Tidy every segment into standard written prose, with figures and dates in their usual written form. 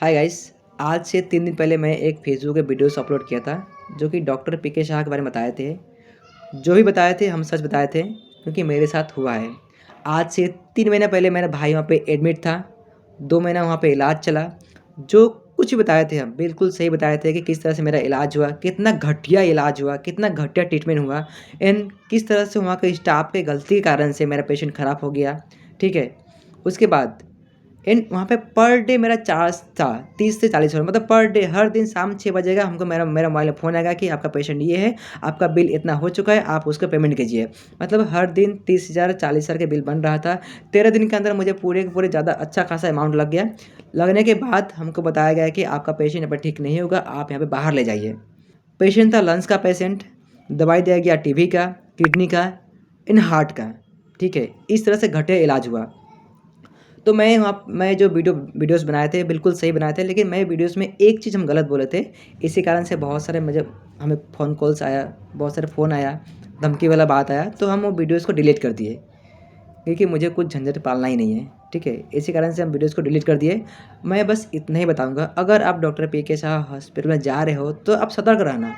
Hi guys. आज से 3 दिन पहले मैं एक फेसबुक पे वीडियोस अपलोड किया था जो कि डॉक्टर पीके शाह के बारे में बताए थे। जो भी बताए थे हम सच बताए थे क्योंकि मेरे साथ हुआ है। आज से 3 महीने पहले मेरा भाई वहाँ पे एडमिट था। 2 महीना वहाँ पे इलाज चला। जो कुछ भी बताए थे हम बिल्कुल सही बताए थे कि किस तरह से मेरा इलाज हुआ, कितना घटिया इलाज हुआ, कितना घटिया ट्रीटमेंट हुआ एंड किस तरह से वहाँ के स्टाफ के गलती के कारण से मेरा पेशेंट ख़राब हो गया। ठीक है। उसके बाद एंड वहाँ पे पर डे मेरा चार्ज था 30 से 40 रुपये, मतलब पर डे हर दिन शाम 6 बजेगा हमको मेरा मेरा मोबाइल में फ़ोन आएगा कि आपका पेशेंट ये है, आपका बिल इतना हो चुका है, आप उसको पेमेंट कीजिए। मतलब हर दिन 30,000 40,000 के बिल बन रहा था। 13 दिन के अंदर मुझे पूरे के पूरे ज़्यादा अच्छा खासा अमाउंट लग गया। लगने के बाद हमको बताया गया कि आपका पेशेंट यहाँ पर ठीक नहीं होगा, आप यहाँ पर बाहर ले जाइए। पेशेंट था लंग्स का पेशेंट। दवाई दिया गया टीबी का, किडनी का एंड हार्ट का। ठीक है। इस तरह से घटिया इलाज हुआ। तो मैं जो वीडियोस बनाए थे बिल्कुल सही बनाए थे, लेकिन मैं वीडियोस में एक चीज़ हम गलत बोले थे। इसी कारण से बहुत सारे मुझे हमें फ़ोन कॉल्स आया, बहुत सारे फ़ोन आया, धमकी वाला बात आया, तो हम वो वीडियोस को डिलीट कर दिए क्योंकि मुझे कुछ झंझट पालना ही नहीं है। ठीक है। इसी कारण से हम वीडियोस को डिलीट कर दिए। मैं बस इतना ही बताऊँगा, अगर आप डॉक्टर पीके शाह हॉस्पिटल में जा रहे हो तो आप सतर्क रहना।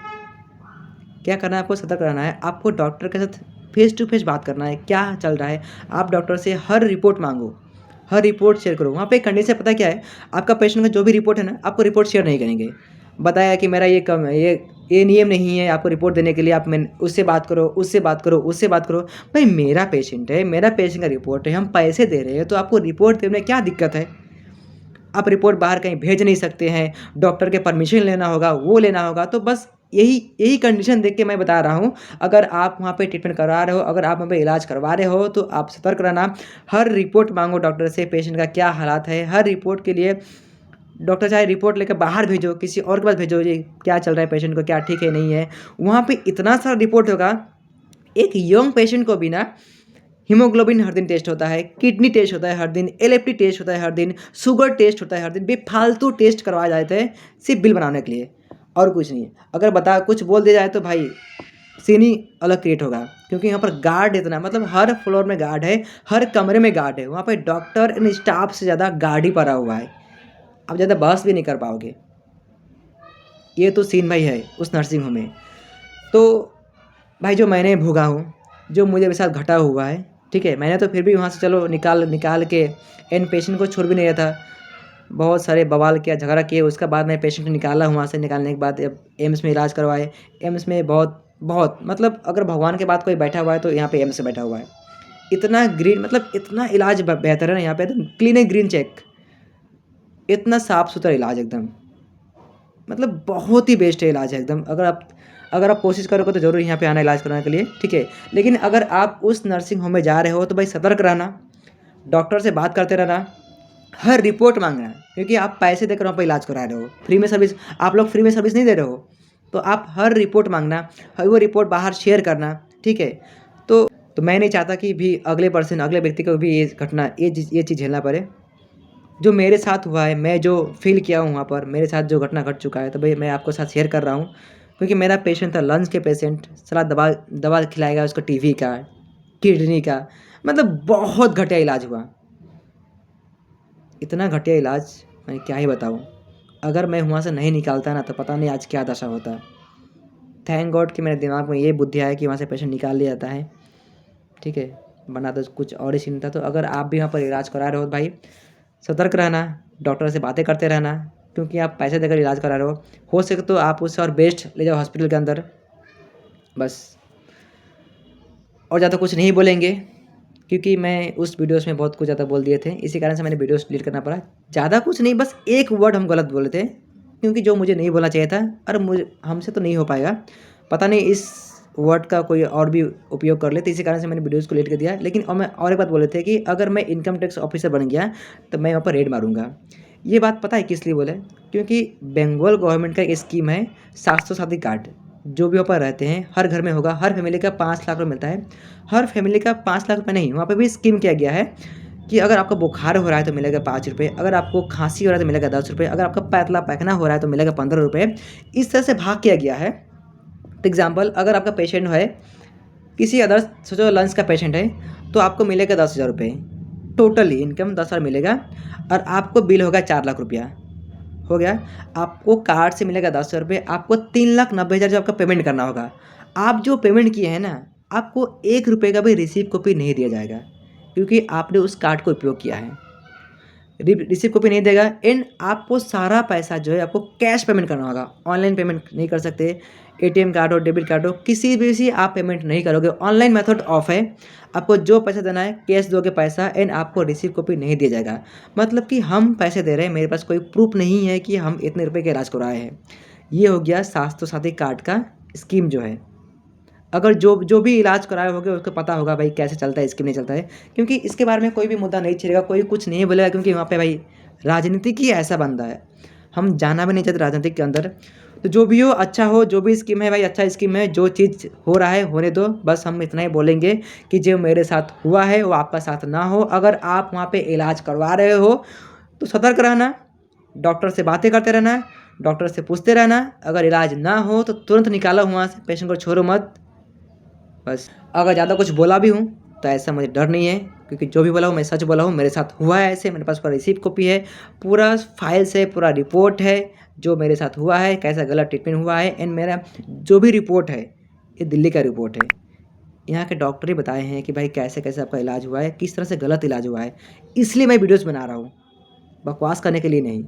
क्या करना है आपको? सतर्क रहना है। आपको डॉक्टर के साथ फेस टू फेस बात करना है, क्या चल रहा है। आप डॉक्टर से हर रिपोर्ट मांगो, हर रिपोर्ट शेयर करो। वहाँ पे कंडीशन पता है क्या है? आपका पेशेंट का जो भी रिपोर्ट है ना, आपको रिपोर्ट शेयर नहीं करेंगे। बताया कि मेरा ये कम है, ये नियम नहीं है आपको रिपोर्ट देने के लिए। आप मैं उससे बात करो, उससे बात करो, उससे बात करो। भाई मेरा पेशेंट है, मेरा पेशेंट का रिपोर्ट है, हम पैसे दे रहे हैं तो आपको रिपोर्ट देने में क्या दिक्कत है? आप रिपोर्ट बाहर कहीं भेज नहीं सकते हैं, डॉक्टर के परमिशन लेना होगा, वो लेना होगा। तो बस यही यही कंडीशन देख के मैं बता रहा हूँ, अगर आप वहाँ पे ट्रीटमेंट करवा रहे हो, अगर आप वहाँ पे इलाज करवा रहे हो तो आप सतर्क रहना। हर रिपोर्ट मांगो डॉक्टर से, पेशेंट का क्या हालात है। हर रिपोर्ट के लिए डॉक्टर चाहे रिपोर्ट लेकर बाहर भेजो, किसी और के पास भेजो, ये क्या चल रहा है पेशेंट को, क्या ठीक है नहीं है। वहाँ पे इतना सारा रिपोर्ट होगा। एक यंग पेशेंट को भी ना हीमोग्लोबिन हर दिन टेस्ट होता है, किडनी टेस्ट होता है हर दिन, एलएफटी टेस्ट होता है हर दिन, शुगर टेस्ट होता है हर दिन। बेफालतू टेस्ट करवाए जाते हैं सिर्फ बिल बनाने के लिए और कुछ नहीं है। अगर बता कुछ बोल दिया जाए तो भाई सीन ही अलग क्रिएट होगा, क्योंकि यहाँ पर गार्ड इतना, मतलब हर फ्लोर में गार्ड है, हर कमरे में गार्ड है। वहाँ पर डॉक्टर एंड स्टाफ से ज़्यादा गार्ड ही पड़ा हुआ है। आप ज़्यादा बहस भी नहीं कर पाओगे। ये तो सीन भाई है उस नर्सिंग होम में। तो भाई जो मैंने भोगा हूँ, जो मुझे मेरे साथ घटा हुआ है, ठीक है, मैंने तो फिर भी वहाँ से चलो निकाल निकाल के एन पेशेंट को छोड़ भी नहीं रहा था। बहुत सारे बवाल किया, झगड़ा किए, उसके बाद मैं पेशेंट को निकाला। वहाँ से निकालने के बाद अब एम्स में इलाज करवाए। एम्स में बहुत बहुत मतलब अगर भगवान के बाद कोई बैठा हुआ है तो यहाँ पे एम्स में बैठा हुआ है। इतना ग्रीन, मतलब इतना इलाज बेहतर है ना यहाँ पे, एकदम क्लीन एंड ग्रीन चेक, इतना साफ़ सुथरा इलाज एकदम, मतलब बहुत ही बेस्ट है इलाज है एकदम। अगर आप कोशिश करोगे तो ज़रूर यहाँ पे आना इलाज कराने के लिए। ठीक है। लेकिन अगर आप उस नर्सिंग होम में जा रहे हो तो भाई सतर्क रहना, डॉक्टर से बात करते रहना, हर रिपोर्ट मांगना, क्योंकि आप पैसे देकर वहाँ पर इलाज करा रहे हो। फ्री में सर्विस, आप लोग फ्री में सर्विस नहीं दे रहे हो, तो आप हर रिपोर्ट मांगना, वो रिपोर्ट बाहर शेयर करना। ठीक है। तो मैं नहीं चाहता कि भी अगले व्यक्ति को भी ये घटना, ये चीज़ झेलना पड़े जो मेरे साथ हुआ है। मैं जो फ़ील किया हूँ वहाँ पर, मेरे साथ जो घटना घट चुका है, तो भाई मैं आपको साथ शेयर कर रहा हूँ। क्योंकि मेरा पेशेंट था लंग्स के पेशेंट, साला दवा दवा खिलाएगा उसको टीबी का, किडनी का, मतलब बहुत घटिया इलाज हुआ। इतना घटिया इलाज मैं क्या ही बताऊँ। अगर मैं वहाँ से नहीं निकालता ना तो पता नहीं आज क्या दशा होता। थैंक गॉड कि मेरे दिमाग में ये बुद्धि आया कि वहाँ से पेशेंट निकाल लिया जाता है। ठीक है। वरना तो कुछ और ही सीन था। तो अगर आप भी वहाँ पर इलाज करा रहे हो तो भाई सतर्क रहना, डॉक्टर से बातें करते रहना, क्योंकि आप पैसे देकर इलाज करा रहे हो सके तो आप उससे और बेस्ट ले जाओ हॉस्पिटल के अंदर। बस और ज़्यादा कुछ नहीं बोलेंगे, क्योंकि मैं उस वीडियोस में बहुत कुछ ज़्यादा बोल दिए थे, इसी कारण से मैंने वीडियोस डिलीट करना पड़ा। ज़्यादा कुछ नहीं, बस एक वर्ड हम गलत बोले थे, क्योंकि जो मुझे नहीं बोलना चाहिए था, और मुझे हमसे तो नहीं हो पाएगा, पता नहीं इस वर्ड का कोई और भी उपयोग कर ले, तो इसी कारण से मैंने वीडियोस को डिलीट कर दिया। लेकिन और मैं और एक बात बोले थे कि अगर मैं इनकम टैक्स ऑफिसर बन गया तो मैं वहाँ पर रेड मारूंगा। ये बात पता है किस लिए बोले? क्योंकि बंगाल गवर्नमेंट का एक स्कीम है 700 साथी कार्ड, जो भी वहाँ पर रहते हैं हर घर में होगा, हर फैमिली का 5 लाख रुपये मिलता है। हर फैमिली का 5 लाख रुपये नहीं, वहाँ पे भी स्कीम किया गया है कि अगर आपका बुखार हो रहा है तो मिलेगा 5 रुपये, अगर आपको खांसी हो रहा है तो मिलेगा 10 रुपये, अगर आपका पतला पैखाना हो रहा है तो मिलेगा 15 रुपये। इस तरह से भाग किया गया है। तो एग्जाम्पल, अगर आपका पेशेंट है किसी अदर, सोचो लंग्स का पेशेंट है, तो आपको मिलेगा 10,000 रुपये, टोटली इनकम 10,000 मिलेगा, और आपको बिल होगा 4 लाख रुपया। हो गया। आपको कार्ड से मिलेगा 10,000 रुपये, आपको 3,90,000 जो आपका पेमेंट करना होगा। आप जो पेमेंट किए हैं ना, आपको 1 रुपये का भी रिसीव कॉपी नहीं दिया जाएगा, क्योंकि आपने उस कार्ड को उपयोग किया है। रिसीव कॉपी नहीं देगा एंड आपको सारा पैसा जो है आपको कैश पेमेंट करना होगा। ऑनलाइन पेमेंट नहीं कर सकते। एटीएम कार्ड हो, डेबिट कार्ड हो, किसी भी से आप पेमेंट नहीं करोगे। ऑनलाइन मेथड ऑफ है। आपको जो पैसा देना है कैश दोगे पैसा एंड आपको रिसीव कॉपी नहीं दिया जाएगा। मतलब कि हम पैसे दे रहे हैं, मेरे पास कोई प्रूफ नहीं है कि हम इतने रुपये का इलाज करवाए हैं। ये हो गया स्वास्थ्य साथी कार्ड का स्कीम जो है। अगर जो भी इलाज कराए होगे उसको पता होगा भाई कैसे चलता है, स्कीम नहीं चलता है, क्योंकि इसके बारे में कोई भी मुद्दा नहीं छेड़ेगा, कोई कुछ नहीं बोलेगा, क्योंकि वहाँ पे भाई राजनीतिक ही ऐसा बंदा है। हम जाना भी नहीं चाहते राजनीतिक के अंदर। तो जो भी हो अच्छा हो, जो भी स्कीम है भाई अच्छा स्कीम है, जो चीज़ हो रहा है होने दो। बस हम इतना ही बोलेंगे कि जो मेरे साथ हुआ है वो आपका साथ ना हो। अगर आप वहाँ पे इलाज करवा रहे हो तो सतर्क रहना, डॉक्टर से बातें करते रहना, डॉक्टर से पूछते रहना। अगर इलाज ना हो तो तुरंत निकालो वहाँ से, पेशेंट को छोड़ो मत। बस अगर ज़्यादा कुछ बोला भी हूँ तो ऐसा मुझे डर नहीं है, क्योंकि जो भी बोला हूँ मैं सच बोला हूँ। मेरे साथ हुआ है ऐसे, मेरे पास पूरा रिसीप्ट कॉपी है, पूरा फाइल्स है, पूरा रिपोर्ट है जो मेरे साथ हुआ है, कैसा गलत ट्रीटमेंट हुआ है। एंड मेरा जो भी रिपोर्ट है ये दिल्ली का रिपोर्ट है। यहाँ के डॉक्टर ही बताए हैं कि भाई कैसे कैसे आपका इलाज हुआ है, किस तरह से गलत इलाज हुआ है। इसलिए मैं वीडियोज़ बना रहा हूँ, बकवास करने के लिए नहीं।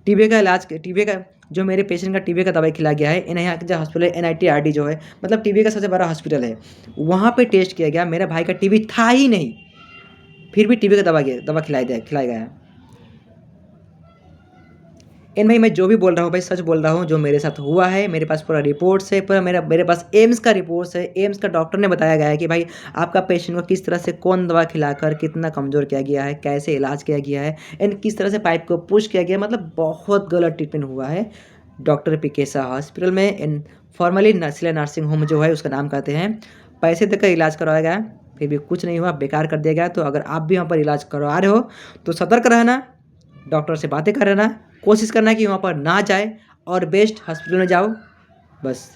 टीबी का इलाज, टीबी का जो मेरे पेशेंट का टीबी का दवाई खिलाया गया है, यहाँ का जो हॉस्पिटल है NITRD जो है, मतलब टीबी का सबसे बड़ा हॉस्पिटल है, वहाँ पे टेस्ट किया गया। मेरा भाई का टीबी था ही नहीं, फिर भी टीबी का दवा खिलाया गया। एंड भाई मैं जो भी बोल रहा हूँ भाई सच बोल रहा हूँ, जो मेरे साथ हुआ है। मेरे पास पूरा रिपोर्ट्स है, पूरा मेरे पास एम्स का रिपोर्ट्स है। एम्स का डॉक्टर ने बताया गया है कि भाई आपका पेशेंट को किस तरह से कौन दवा खिलाकर कितना कमज़ोर किया गया है, कैसे इलाज किया गया है एंड किस तरह से पाइप को पुश किया गया। मतलब बहुत गलत ट्रीटमेंट हुआ है डॉक्टर पीके शाह हॉस्पिटल में। एंड फॉर्मली नर्सिला नर्सिंग होम जो है उसका नाम कहते हैं। पैसे देकर इलाज करवाया गया, फिर भी कुछ नहीं हुआ, बेकार कर दिया गया। तो अगर आप भी वहाँ पर इलाज करवा रहे हो तो सतर्क रहना, डॉक्टर से बातें कर रहना, कोशिश करना कि वहाँ पर ना जाए और बेस्ट हॉस्पिटल में जाओ। बस।